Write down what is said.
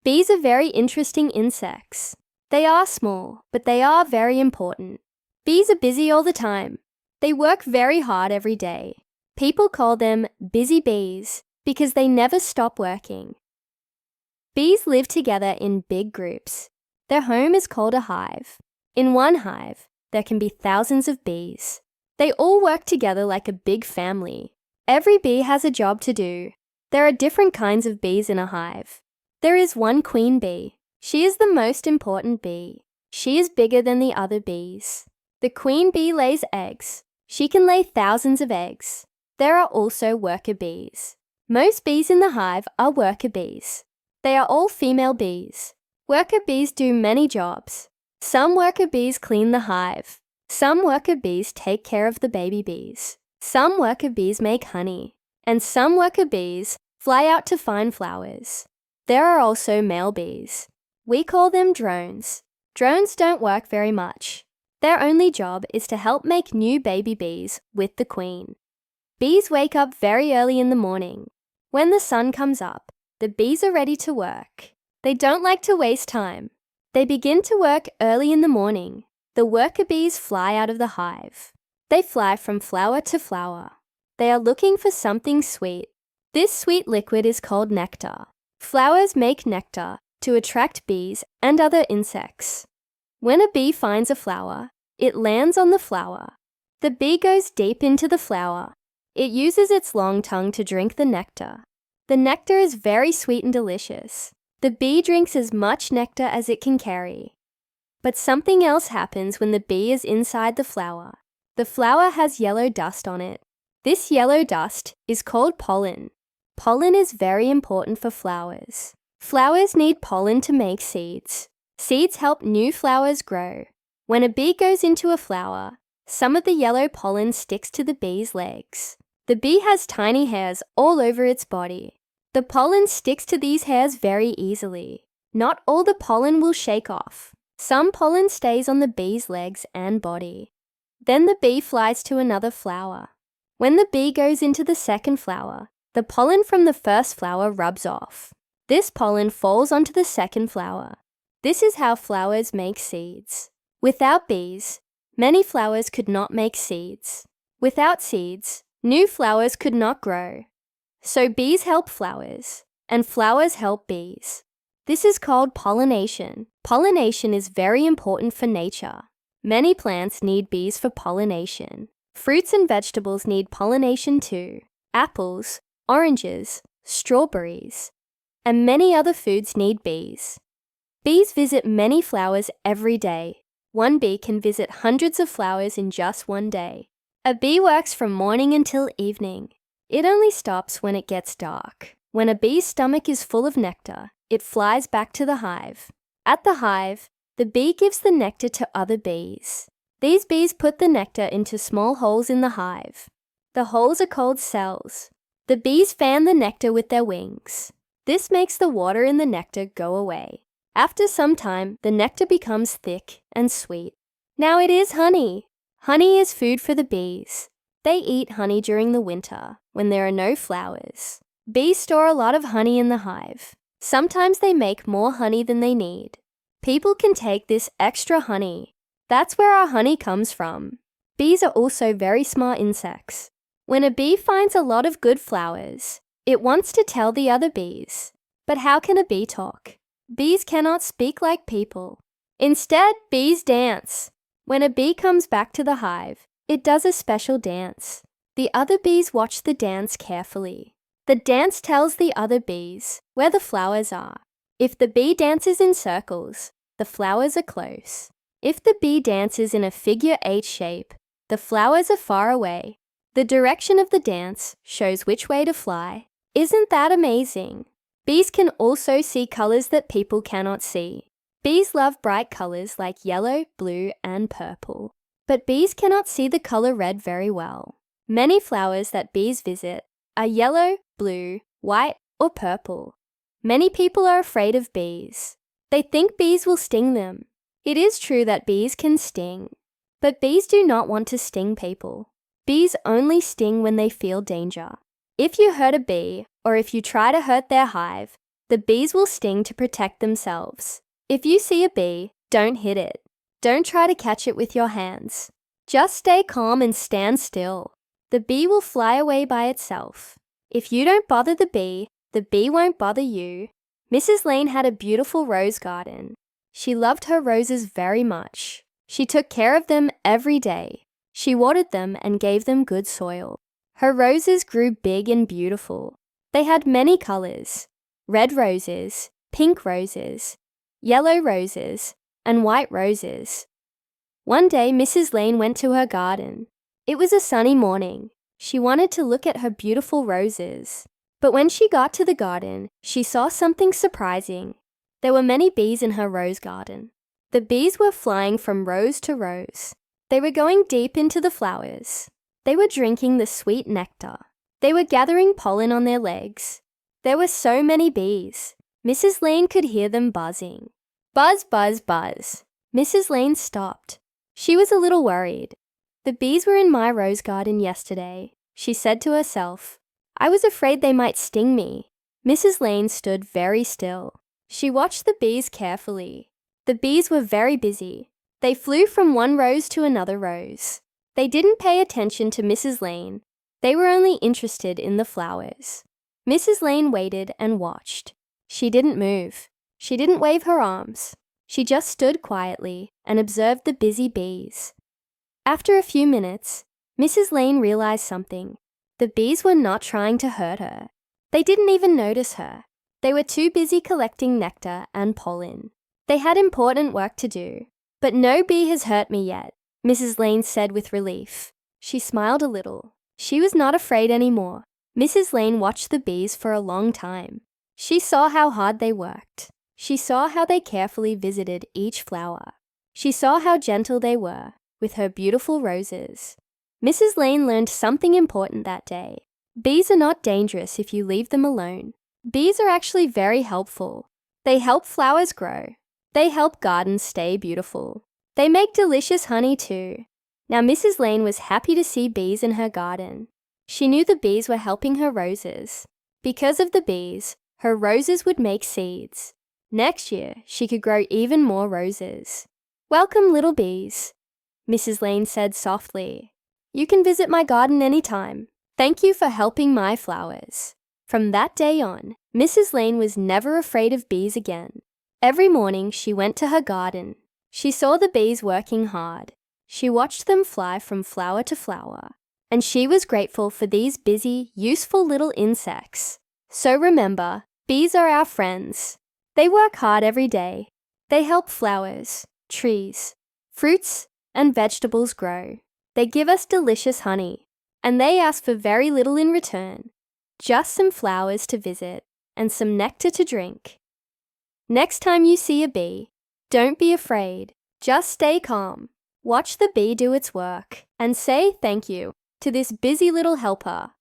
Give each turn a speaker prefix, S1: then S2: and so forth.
S1: Bees are very interesting insects. They are small, but they are very important. Bees are busy all the time. They work very hard every day. People call them busy bees because they never stop working. Bees live together in big groups. Their home is called a hive. In one hive, there can be thousands of bees. They all work together like a big family. Every bee has a job to do. There are different kinds of bees in a hive. There is one queen bee. She is the most important bee. She is bigger than the other bees. The queen bee lays eggs. She can lay thousands of eggs. There are also worker bees. Most bees in the hive are worker bees. They are all female bees. Worker bees do many jobs. Some worker bees clean the hive. Some worker bees take care of the baby bees. Some worker bees make honey. And some worker bees fly out to find flowers. There are also male bees. We call them drones. Drones don't work very much. Their only job is to help make new baby bees with the queen. Bees wake up very early in the morning. When the sun comes up, the bees are ready to work. They don't like to waste time. They begin to work early in the morning. The worker bees fly out of the hive. They fly from flower to flower. They are looking for something sweet. This sweet liquid is called nectar. Flowers make nectar to attract bees and other insects. When a bee finds a flower, it lands on the flower. The bee goes deep into the flower. It uses its long tongue to drink the nectar. The nectar is very sweet and delicious. The bee drinks as much nectar as it can carry. But something else happens when the bee is inside the flower. The flower has yellow dust on it. This yellow dust is called pollen. Pollen is very important for flowers. Flowers need pollen to make seeds. Seeds help new flowers grow. When a bee goes into a flower, some of the yellow pollen sticks to the bee's legs. The bee has tiny hairs all over its body. The pollen sticks to these hairs very easily. Not all the pollen will shake off. Some pollen stays on the bee's legs and body. Then the bee flies to another flower. When the bee goes into the second flower, the pollen from the first flower rubs off. This pollen falls onto the second flower. This is how flowers make seeds. Without bees, many flowers could not make seeds. Without seeds, new flowers could not grow. So bees help flowers, and flowers help bees. This is called pollination. Pollination is very important for nature. Many plants need bees for pollination. Fruits and vegetables need pollination too. Apples, oranges, strawberries, and many other foods need bees. Bees visit many flowers every day. One bee can visit hundreds of flowers in just one day. A bee works from morning until evening. It only stops when it gets dark. When a bee's stomach is full of nectar, it flies back to the hive. At the hive, the bee gives the nectar to other bees. These bees put the nectar into small holes in the hive. The holes are called cells. The bees fan the nectar with their wings. This makes the water in the nectar go away. After some time, the nectar becomes thick and sweet. Now it is honey. Honey is food for the bees. They eat honey during the winter, when there are no flowers. Bees store a lot of honey in the hive. Sometimes they make more honey than they need. People can take this extra honey. That's where our honey comes from. Bees are also very smart insects. When a bee finds a lot of good flowers, it wants to tell the other bees. But how can a bee talk? Bees cannot speak like people. Instead, bees dance. When a bee comes back to the hive, it does a special dance. The other bees watch the dance carefully. The dance tells the other bees where the flowers are. If the bee dances in circles, the flowers are close. If the bee dances in a figure 8 shape, the flowers are far away. The direction of the dance shows which way to fly. Isn't that amazing? Bees can also see colors that people cannot see. Bees love bright colors like yellow, blue, and purple. But bees cannot see the color red very well. Many flowers that bees visit are yellow, blue, white, or purple. Many people are afraid of bees. They think bees will sting them. It is true that bees can sting, but bees do not want to sting people. Bees only sting when they feel danger. If you hurt a bee, or if you try to hurt their hive, The bees will sting to protect themselves. If you see a bee, don't hit it. Don't try to catch it with your hands. Just stay calm and stand still. The bee will fly away by itself. If you don't bother the bee won't bother you. Mrs. Lane had a beautiful rose garden. She loved her roses very much. She took care of them every day. She watered them and gave them good soil. Her roses grew big and beautiful. They had many colors: red roses, pink roses, yellow roses, and white roses. One day, Mrs. Lane went to her garden. It was a sunny morning. She wanted to look at her beautiful roses. But when she got to the garden, she saw something surprising. There were many bees in her rose garden. The bees were flying from rose to rose. They were going deep into the flowers. They were drinking the sweet nectar. They were gathering pollen on their legs. There were so many bees. Mrs. Lane could hear them buzzing. Buzz, buzz, buzz. Mrs. Lane stopped. She was a little worried. The bees were in my rose garden yesterday, she said to herself. I was afraid they might sting me. Mrs. Lane stood very still. She watched the bees carefully. The bees were very busy. They flew from one rose to another rose. They didn't pay attention to Mrs. Lane. They were only interested in the flowers. Mrs. Lane waited and watched. She didn't move. She didn't wave her arms. She just stood quietly and observed the busy bees. After a few minutes, Mrs. Lane realized something. The bees were not trying to hurt her. They didn't even notice her. They were too busy collecting nectar and pollen. They had important work to do. But no bee has hurt me yet, Mrs. Lane said with relief. She smiled a little. She was not afraid anymore. Mrs. Lane watched the bees for a long time. She saw how hard they worked. She saw how they carefully visited each flower. She saw how gentle they were with her beautiful roses. Mrs. Lane learned something important that day. Bees are not dangerous if you leave them alone. Bees are actually very helpful. They help flowers grow. They help gardens stay beautiful. They make delicious honey too. Now Mrs. Lane was happy to see bees in her garden. She knew the bees were helping her roses. Because of the bees, her roses would make seeds. Next year, she could grow even more roses. Welcome, little bees, Mrs. Lane said softly. You can visit my garden anytime. Thank you for helping my flowers. From that day on, Mrs. Lane was never afraid of bees again. Every morning, she went to her garden. She saw the bees working hard. She watched them fly from flower to flower. And she was grateful for these busy, useful little insects. So remember, bees are our friends. They work hard every day. They help flowers, trees, fruits, and vegetables grow. They give us delicious honey, and they ask for very little in return. Just some flowers to visit and some nectar to drink. Next time you see a bee, don't be afraid. Just stay calm. Watch the bee do its work and say thank you to this busy little helper.